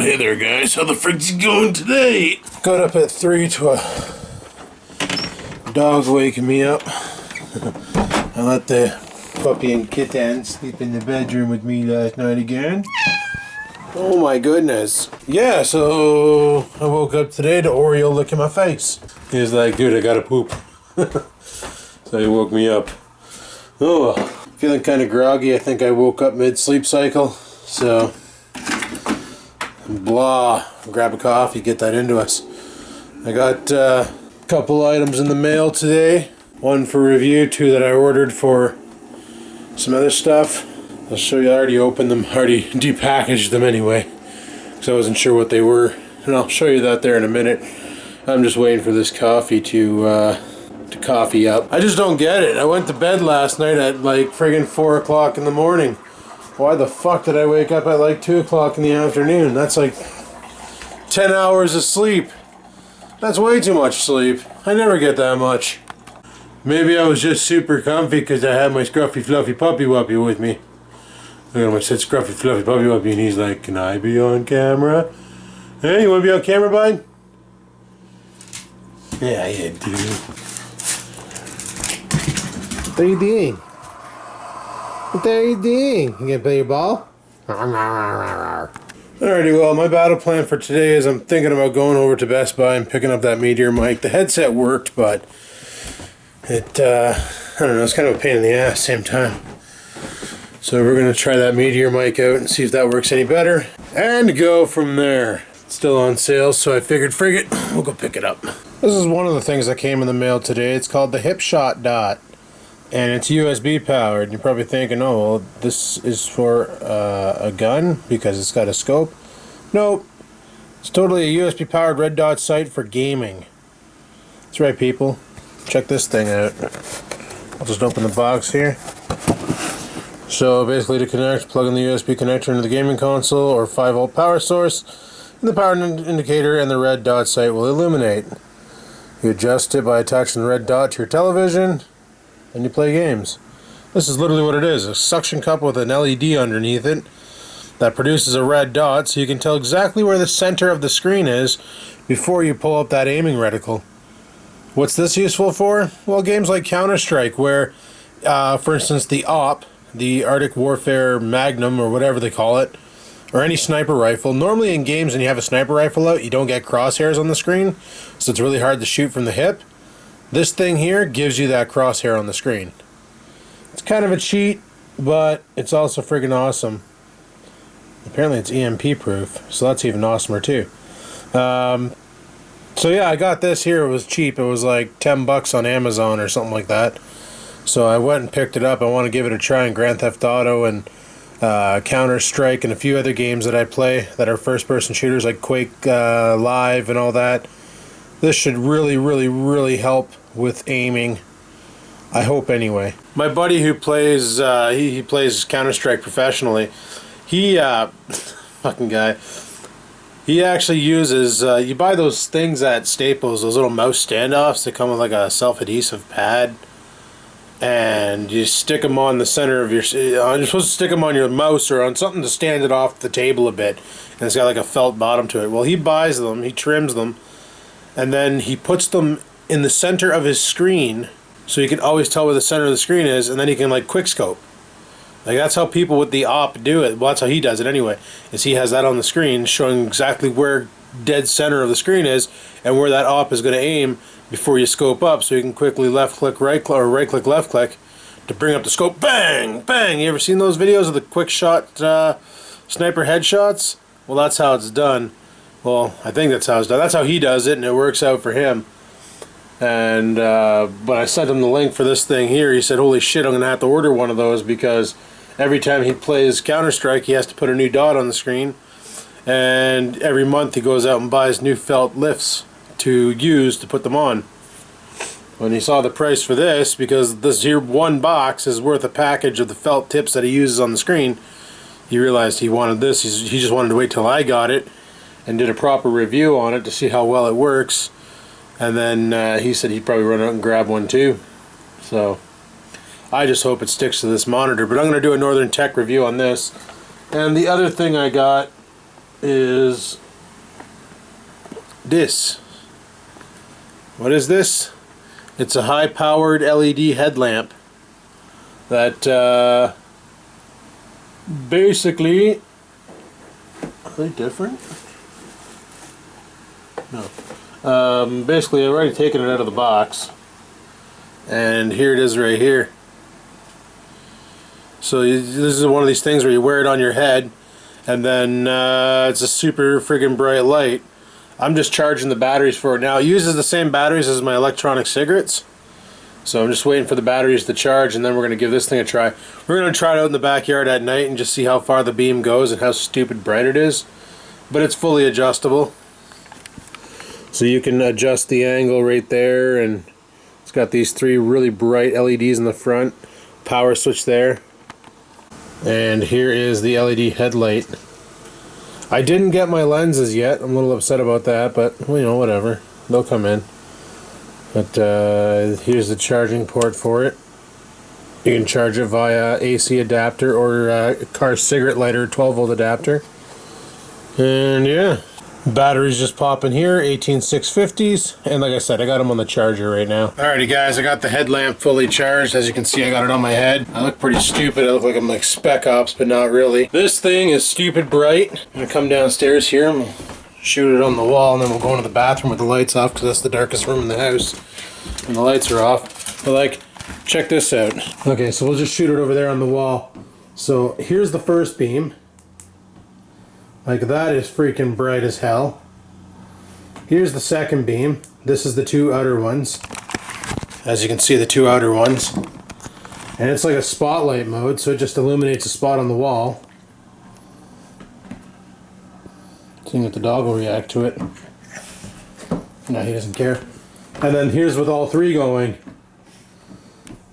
Hey there, guys. How the frick's it going today? Got up at 3 to a dog waking me up. I let the puppy and kitten sleep in the bedroom with me last night again. Oh my goodness. Yeah, so I woke up today to Oreo licking my face. He was like, dude, I gotta poop. So he woke me up. Oh, feeling kind of groggy. I think I woke up mid-sleep cycle. So, blah. Grab a coffee, get that into us. I got a couple items in the mail today. One for review, two that I ordered for some other stuff. I'll show you. I already opened them, already depackaged them anyway, because I wasn't sure what they were. And I'll show you that there in a minute. I'm just waiting for this coffee to coffee up. I just don't get it. I went to bed last night at like friggin' 4 o'clock in the morning. Why the fuck did I wake up at like 2 o'clock in the afternoon? That's like 10 hours of sleep. That's way too much sleep. I never get that much. Maybe I was just super comfy because I had my scruffy fluffy puppy wuppy with me. Look at him, I said scruffy fluffy puppy wuppy, and he's like, can I be on camera? Hey, you want to be on camera, bud? Yeah, you do. What are you doing? What are you doing? You gonna play your ball? Alrighty, well, my battle plan for today is I'm thinking about going over to Best Buy and picking up that Meteor mic. The headset worked, but it, I don't know, it's kind of a pain in the ass same time. So we're going to try that Meteor mic out and see if that works any better. And go from there. It's still on sale, so I figured, frig it, we'll go pick it up. This is one of the things that came in the mail today. It's called the Hipshot Dot. And it's USB powered. And you're probably thinking, oh, well, this is for a gun because it's got a scope. Nope. It's totally a USB powered red dot sight for gaming. That's right, people. Check this thing out. I'll just open the box here. So basically to connect, plug in the USB connector into the gaming console or 5-volt power source, and the power indicator and the red dot sight will illuminate. You adjust it by attaching the red dot to your television, and you play games. This is literally what it is, a suction cup with an LED underneath it that produces a red dot so you can tell exactly where the center of the screen is before you pull up that aiming reticle. What's this useful for? Well, games like Counter-Strike where, for instance, the AWP, the Arctic Warfare Magnum or whatever they call it, or any sniper rifle. Normally in games when you have a sniper rifle out, you don't get crosshairs on the screen, so it's really hard to shoot from the hip. This thing here gives you that crosshair on the screen. It's kind of a cheat, but it's also friggin' awesome. Apparently it's EMP proof, so that's even awesomer too. So yeah, I got this here. It was cheap. It was like 10 bucks on Amazon or something like that. So I went and picked it up. I want to give it a try in Grand Theft Auto and Counter-Strike and a few other games that I play that are first-person shooters like Quake Live and all that. This should really, really, really help with aiming. I hope anyway. My buddy who plays, he plays Counter-Strike professionally. He, fucking guy. He actually uses, you buy those things at Staples, those little mouse standoffs that come with like a self-adhesive pad. And you stick them on the center of your... You're supposed to stick them on your mouse or on something to stand it off the table a bit. And it's got like a felt bottom to it. Well, he buys them, he trims them, and then he puts them in the center of his screen so you can always tell where the center of the screen is, and then he can like quick scope. Like that's how people with the AWP do it. Well, that's how he does it anyway. Is he has that on the screen showing exactly where dead center of the screen is and where that AWP is going to aim before you scope up, so you can quickly left click, right click, or right click, left click to bring up the scope. Bang! Bang! You ever seen those videos of the quick shot sniper headshots? Well, that's how it's done. Well, I think that's how it's done. That's how he does it, and it works out for him. And when I sent him the link for this thing here, he said, holy shit, I'm going to have to order one of those because every time he plays Counter-Strike, he has to put a new dot on the screen. And every month he goes out and buys new felt lifts to use to put them on. When he saw the price for this, because this here one box is worth a package of the felt tips that he uses on the screen, he realized he wanted this. He just wanted to wait till I got it and did a proper review on it to see how well it works. And then he said he'd probably run out and grab one too. So I just hope it sticks to this monitor. But I'm going to do a Northern Tech review on this. And the other thing I got is this. What is this? It's a high-powered LED headlamp that basically, are they different? No. Basically, I've already taken it out of the box, and here it is right here. So this is one of these things where you wear it on your head, and then it's a super friggin' bright light. I'm just charging the batteries for it now. It uses the same batteries as my electronic cigarettes, so I'm just waiting for the batteries to charge, and then we're going to give this thing a try. We're going to try it out in the backyard at night and just see how far the beam goes and how stupid bright it is. But it's fully adjustable, so you can adjust the angle right there, and it's got these 3 really bright LEDs in the front, power switch there. And here is the LED headlight. I didn't get my lenses yet. I'm a little upset about that, but well, you know, whatever. They'll come in. But here's the charging port for it. You can charge it via AC adapter or car cigarette lighter 12-volt adapter. And yeah, batteries just pop in here, 18650s, and like I said, I got them on the charger right now. Alrighty guys, I got the headlamp fully charged. As you can see, I got it on my head. I look pretty stupid. I look like I'm like Spec Ops, but not really. This thing is stupid bright. I'm gonna come downstairs here and we'll shoot it on the wall, and then we'll go into the bathroom with the lights off because that's the darkest room in the house and the lights are off. But like, check this out. Okay, so we'll just shoot it over there on the wall. So here's the first beam. Like, that is freaking bright as hell. Here's the second beam. This is the 2 outer ones. As you can see, the 2 outer ones. And it's like a spotlight mode, so it just illuminates a spot on the wall. Seeing if the dog will react to it. No, he doesn't care. And then here's with all 3 going.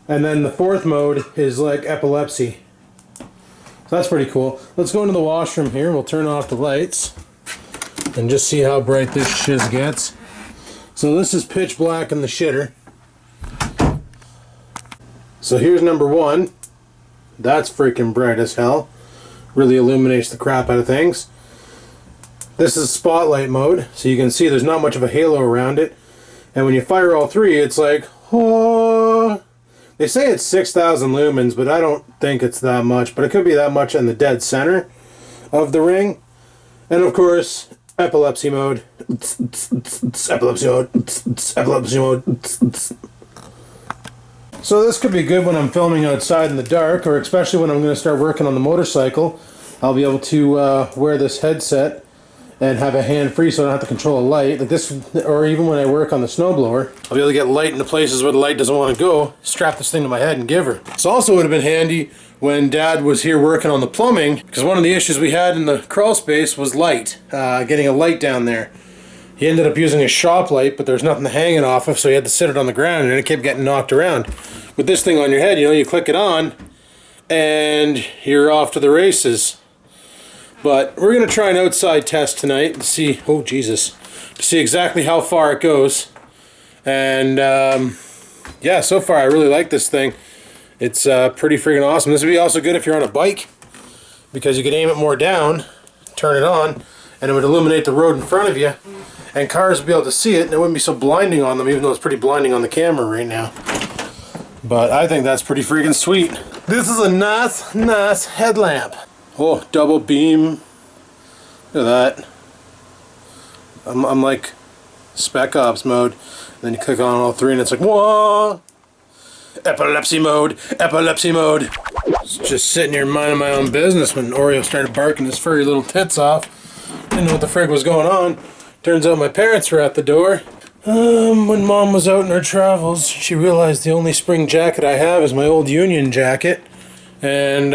And then the 4th mode is like epilepsy. So that's pretty cool. Let's go into the washroom here. We'll turn off the lights and just see how bright this shiz gets. So this is pitch black in the shitter. So here's number 1. That's freaking bright as hell. Really illuminates the crap out of things. This is spotlight mode, so you can see there's not much of a halo around it. And when you fire all 3, it's like, oh. They say it's 6,000 lumens, but I don't think it's that much. But it could be that much in the dead center of the ring. And of course, epilepsy mode. Epilepsy mode. Epilepsy mode. So this could be good when I'm filming outside in the dark, or especially when I'm going to start working on the motorcycle. I'll be able to wear this headset and have a hand free so I don't have to control a light like this, or even when I work on the snowblower, I'll be able to get light into places where the light doesn't want to go, strap this thing to my head and give her. This also would have been handy when Dad was here working on the plumbing, because one of the issues we had in the crawl space was light, getting a light down there. He ended up using a shop light, but there's nothing to hang it off of, so he had to sit it on the ground and it kept getting knocked around. With this thing on your head, you know, you click it on and you're off to the races. But we're going to try an outside test tonight to see, oh Jesus, to see exactly how far it goes. And yeah, so far I really like this thing. It's pretty freaking awesome. This would be also good if you're on a bike, because you could aim it more down, turn it on, and it would illuminate the road in front of you. And cars would be able to see it, and it wouldn't be so blinding on them, even though it's pretty blinding on the camera right now. But I think that's pretty freaking sweet. This is a nice headlamp. Oh, double beam. Look at that. I'm like Spec Ops mode. Then you click on all 3 and it's like, whoa! Epilepsy mode! Epilepsy mode! Just sitting here minding my own business when Oreo started barking his furry little tits off. Didn't know what the frig was going on. Turns out my parents were at the door. When Mom was out in her travels, she realized the only spring jacket I have is my old Union jacket. And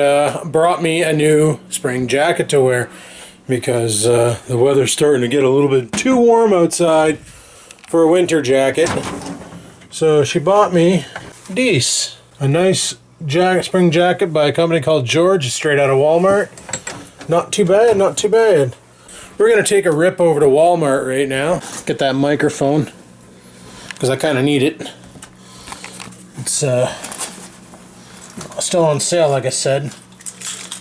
brought me a new spring jacket to wear, because the weather's starting to get a little bit too warm outside for a winter jacket. So she bought me this, a nice spring jacket by a company called George, straight out of Walmart. Not too bad, not too bad. We're going to take a rip over to Walmart right now, get that microphone, because I kind of need it. It's still on sale, like I said.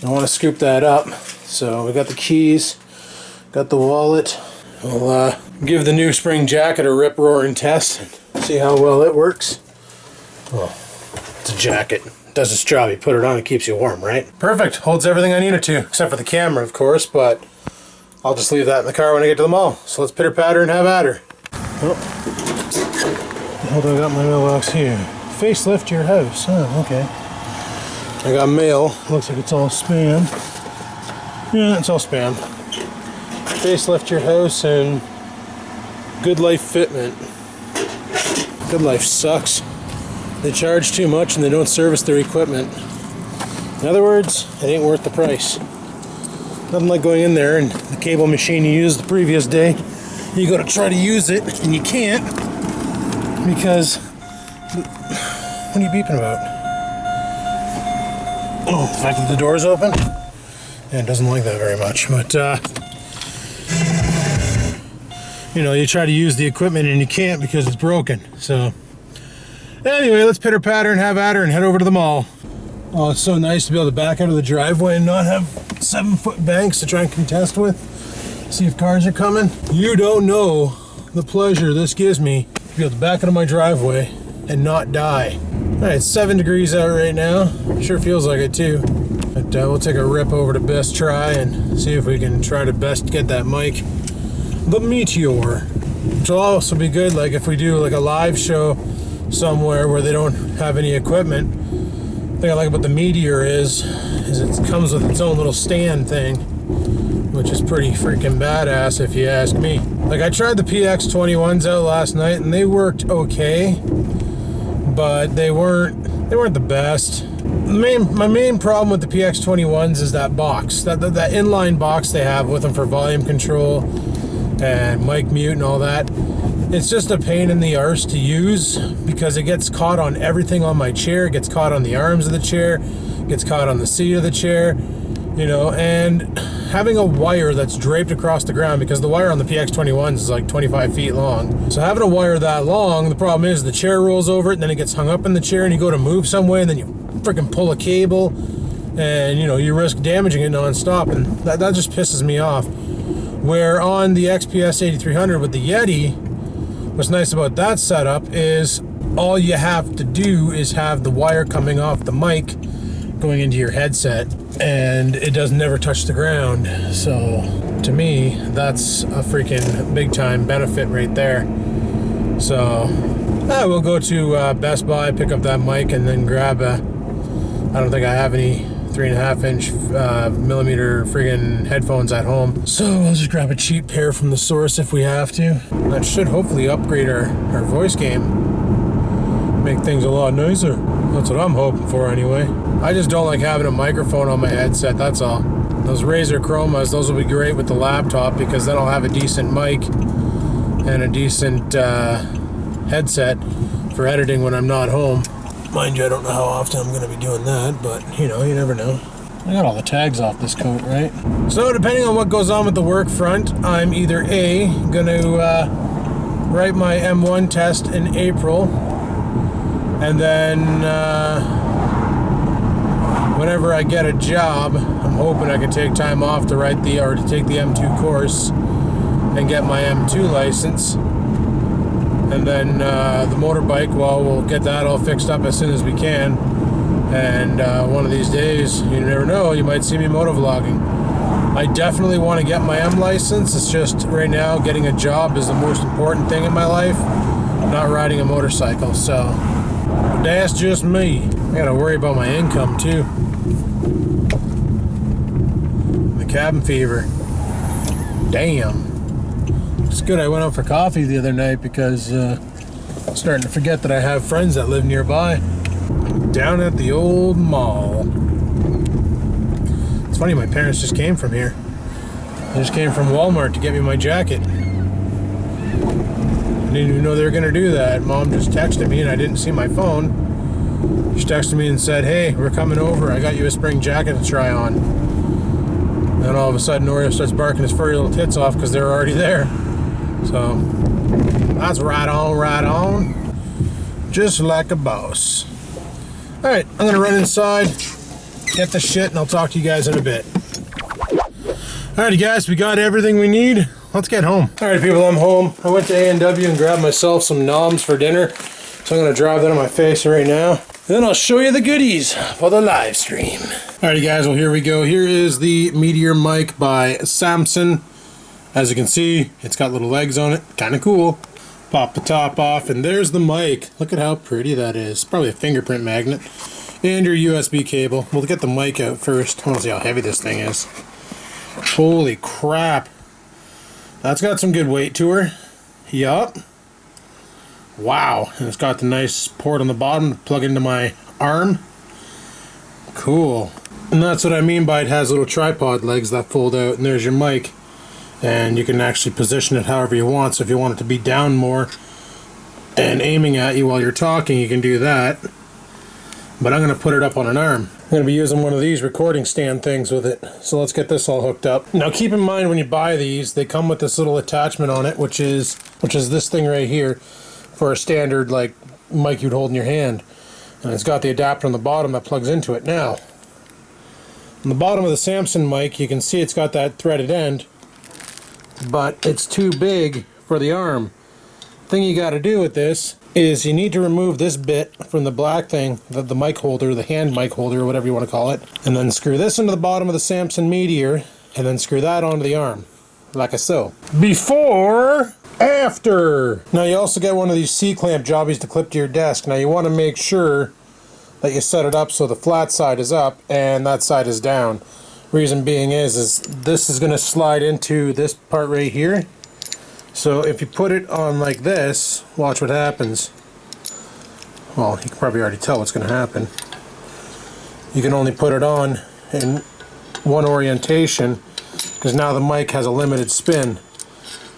I want to scoop that up. So we got the keys, Got the wallet. We'll give the new spring jacket a rip-roaring test and see how well it works. Oh, it's a jacket. It does its job. You put it on, it keeps you warm, right? Perfect. Holds everything I need it to, except for the camera, of course, but I'll just leave that in the car when I get to the mall. So let's pitter-patter and have at her. Oh. How do I got my mailbox here? Facelift your house. Oh, okay. I got mail. Looks like it's all spam. Yeah, it's all spam. Facelift your house and Good Life Fitment. Good Life sucks. They charge too much and they don't service their equipment. In other words, it ain't worth the price. Nothing like going in there and the cable machine you used the previous day, you go to try to use it and you can't because what are you beeping about? Oh, the fact that the door's open? Yeah, it doesn't like that very much, but you know, you try to use the equipment and you can't because it's broken. So anyway, let's pitter patter and have at her and head over to the mall. Oh, it's so nice to be able to back out of the driveway and not have 7-foot banks to try and contest with. See if cars are coming. You don't know the pleasure this gives me to be able to back out of my driveway and not die. Alright, it's 7 degrees out right now. Sure feels like it too. But we'll take a rip over to Best Try and see if we can try to best get that mic. The Meteor. Which will also be good, like if we do like a live show somewhere where they don't have any equipment. The thing I like about the Meteor is it comes with its own little stand thing, which is pretty freaking badass if you ask me. Like I tried the PX21s out last night and they worked okay, but they weren't the best. My main problem with the PX21s is that box, that inline box they have with them for volume control and mic mute and all that. It's just a pain in the arse to use because it gets caught on everything on my chair. It gets caught on the arms of the chair, gets caught on the seat of the chair, you know, and having a wire that's draped across the ground, because the wire on the PX21s is like 25 feet long. So having a wire that long, the problem is the chair rolls over it and then it gets hung up in the chair and you go to move some way and then you freaking pull a cable and, you know, you risk damaging it non-stop, and that just pisses me off. Where on the XPS 8300 with the Yeti, what's nice about that setup is all you have to do is have the wire coming off the mic going into your headset and it does never touch the ground. So to me, that's a freaking big time benefit right there. So we'll go to Best Buy, pick up that mic and then grab I don't think I have any 3.5-inch millimeter friggin' headphones at home. So I'll just grab a cheap pair from the source if we have to. That should hopefully upgrade our voice game. Make things a lot nicer. That's what I'm hoping for anyway. I just don't like having a microphone on my headset, that's all. Those Razer Chromas, those will be great with the laptop because then I'll have a decent mic and a decent headset for editing when I'm not home. Mind you, I don't know how often I'm going to be doing that, but, you know, you never know. I got all the tags off this coat, right? So, depending on what goes on with the work front, I'm either A, going to write my M1 test in April, and then whenever I get a job, I'm hoping I can take time off to take the M2 course and get my M2 license. And then the motorbike, well, we'll get that all fixed up as soon as we can. And one of these days, you never know, you might see me motovlogging. I definitely want to get my M license. It's just right now, getting a job is the most important thing in my life, not riding a motorcycle. So that's just me. I gotta worry about my income too. The cabin fever. Damn. It's good I went out for coffee the other night because I'm starting to forget that I have friends that live nearby. Down at the old mall. It's funny, my parents just came from here. They just came from Walmart to get me my jacket. I didn't even know they were going to do that. Mom just texted me and I didn't see my phone. She texted me and said, hey, we're coming over. I got you a spring jacket to try on. And all of a sudden, Oreo starts barking his furry little tits off because they're already there. So, that's right on. Just like a boss. Alright, I'm going to run inside, get the shit, and I'll talk to you guys in a bit. Alrighty guys, we got everything we need. Let's get home. Alright people, I'm home. I went to A&W and grabbed myself some noms for dinner. So I'm going to drive that on my face right now. And then I'll show you the goodies for the live stream. Alrighty guys, well here we go. Here is the Meteor mic by Samson. As you can see, it's got little legs on it. Kind of cool. Pop the top off and there's the mic. Look at how pretty that is. Probably a fingerprint magnet. And your USB cable. We'll get the mic out first. I want to see how heavy this thing is. Holy crap. That's got some good weight to her. Yup. Wow. And it's got the nice port on the bottom to plug into my arm. Cool. And that's what I mean by it has little tripod legs that fold out. And there's your mic. And you can actually position it however you want. So if you want it to be down more and aiming at you while you're talking, you can do that. But I'm going to put it up on an arm. I'm going to be using one of these recording stand things with it. So let's get this all hooked up. Now keep in mind when you buy these, they come with this little attachment on it, which is this thing right here for a standard like mic you'd hold in your hand. And it's got the adapter on the bottom that plugs into it. Now, on the bottom of the Samson mic, you can see it's got that threaded end, but it's too big for the arm. The thing you got to do with this is you need to remove this bit from the black thing, the mic holder, the hand mic holder, or whatever you want to call it, and then screw this into the bottom of the Samson Meteor, and then screw that onto the arm, like so. Before, after. Now you also get one of these C-clamp jobbies to clip to your desk. Now you want to make sure that you set it up so the flat side is up and that side is down. Reason being is this is going to slide into this part right here. So if you put it on like this, watch what happens. Well, you can probably already tell what's going to happen. You can only put it on in one orientation because now the mic has a limited spin.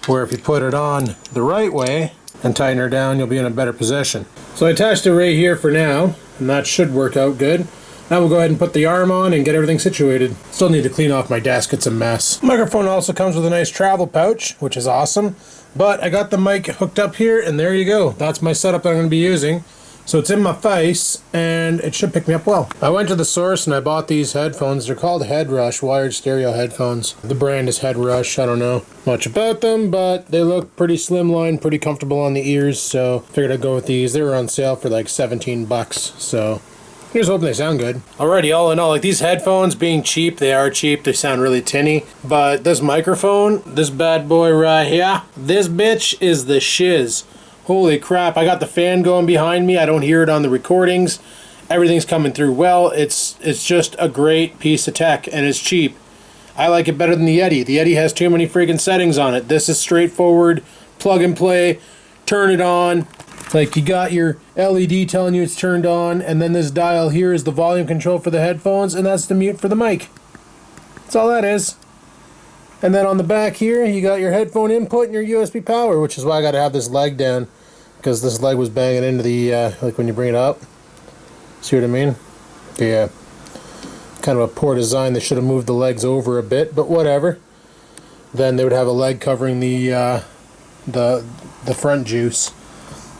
Where if you put it on the right way and tighten her down, you'll be in a better position. So I attached it right here for now, and that should work out good. Now we'll go ahead and put the arm on and get everything situated. Still need to clean off my desk, it's a mess. The microphone also comes with a nice travel pouch, which is awesome. But I got the mic hooked up here, and there you go. That's my setup that I'm going to be using. So it's in my face, and it should pick me up well. I went to the source and I bought these headphones. They're called Head Rush wired stereo headphones. The brand is Head Rush. I don't know much about them, but they look pretty slimline, pretty comfortable on the ears, so figured I'd go with these. They were on sale for like 17 bucks, so here's hoping they sound good. Alrighty, all in all, like these headphones being cheap, they are cheap, they sound really tinny. But this microphone, this bad boy right here, this bitch is the shiz. Holy crap, I got the fan going behind me, I don't hear it on the recordings. Everything's coming through well, it's just a great piece of tech, and it's cheap. I like it better than the Yeti. The Yeti has too many freaking settings on it. This is straightforward, plug and play, turn it on. Like you got your LED telling you it's turned on, and then this dial here is the volume control for the headphones, and that's the mute for the mic. That's all that is. And then on the back here, you got your headphone input and your USB power, which is why I got to have this leg down, because this leg was banging into the, like when you bring it up. See what I mean? Yeah. Kind of a poor design. They should have moved the legs over a bit, but whatever. Then they would have a leg covering the front juice.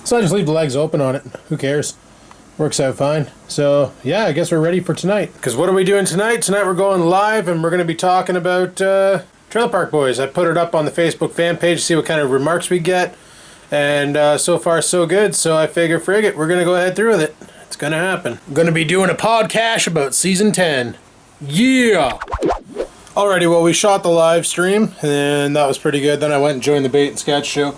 So I just leave the legs open on it. Who cares? Works out fine. So yeah, I guess we're ready for tonight. Because what are we doing tonight? Tonight we're going live and we're going to be talking about Trailer Park Boys. I put it up on the Facebook fan page to see what kind of remarks we get. And so far so good. So I figure, frig it, we're going to go ahead through with it. It's going to happen. I'm going to be doing a podcast about Season 10. Yeah! Alrighty, well we shot the live stream and that was pretty good. Then I went and joined the bait and sketch show.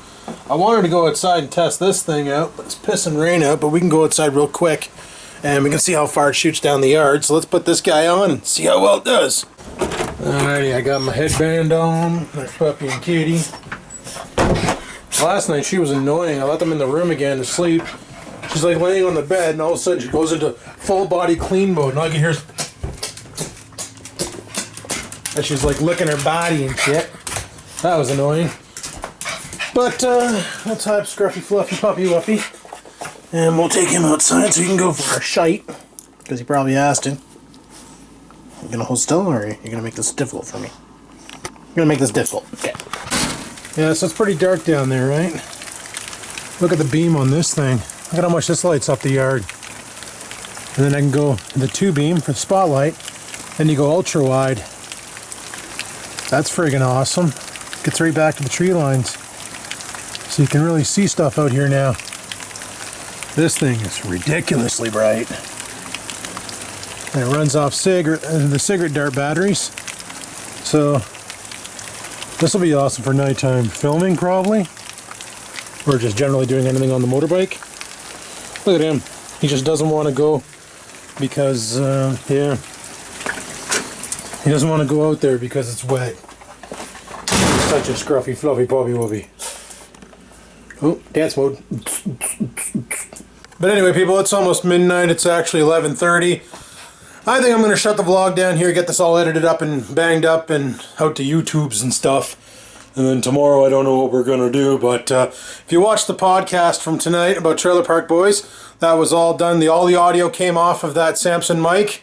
I wanted to go outside and test this thing out, but it's pissing rain out, but we can go outside real quick and we can see how far it shoots down the yard. So let's put this guy on and see how well it does. Alrighty, I got my headband on, my puppy and kitty. Last night she was annoying. I let them in the room again to sleep. She's like laying on the bed and all of a sudden she goes into full body clean mode and all I can hear is and she's like licking her body and shit. That was annoying. But let's hype Scruffy Fluffy Puppy Wuffy. And we'll take him outside so he can go for a shite. Because he probably asked him. You gonna hold still or are you gonna make this difficult for me? I'm gonna make this difficult. Okay. Yeah, so it's pretty dark down there, right? Look at the beam on this thing. Look at how much this lights up the yard. And then I can go the 2 beam for the spotlight. Then you go ultra wide. That's friggin' awesome. Gets right back to the tree lines. So you can really see stuff out here now. This thing is ridiculously bright. And it runs off the cigarette dart batteries. So this will be awesome for nighttime filming probably. Or just generally doing anything on the motorbike. Look at him. He just doesn't want to go because, yeah. He doesn't want to go out there because it's wet. He's such a scruffy, fluffy puppy wuppy. Oh, dance mode. But anyway, people, it's almost midnight. It's actually 11:30. I think I'm going to shut the vlog down here, get this all edited up and banged up and out to YouTubes and stuff. And then tomorrow, I don't know what we're going to do. But if you watched the podcast from tonight about Trailer Park Boys, that was all done. All the audio came off of that Samson mic.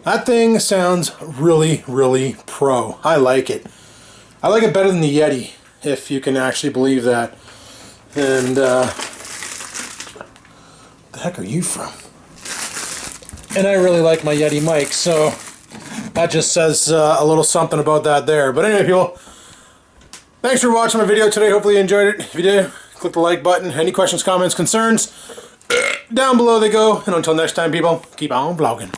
That thing sounds really, really pro. I like it. I like it better than the Yeti, if you can actually believe that. And, the heck are you from? And I really like my Yeti mic, so that just says a little something about that there. But anyway, people, thanks for watching my video today. Hopefully you enjoyed it. If you did, click the like button. Any questions, comments, concerns, down below they go. And until next time, people, keep on vlogging.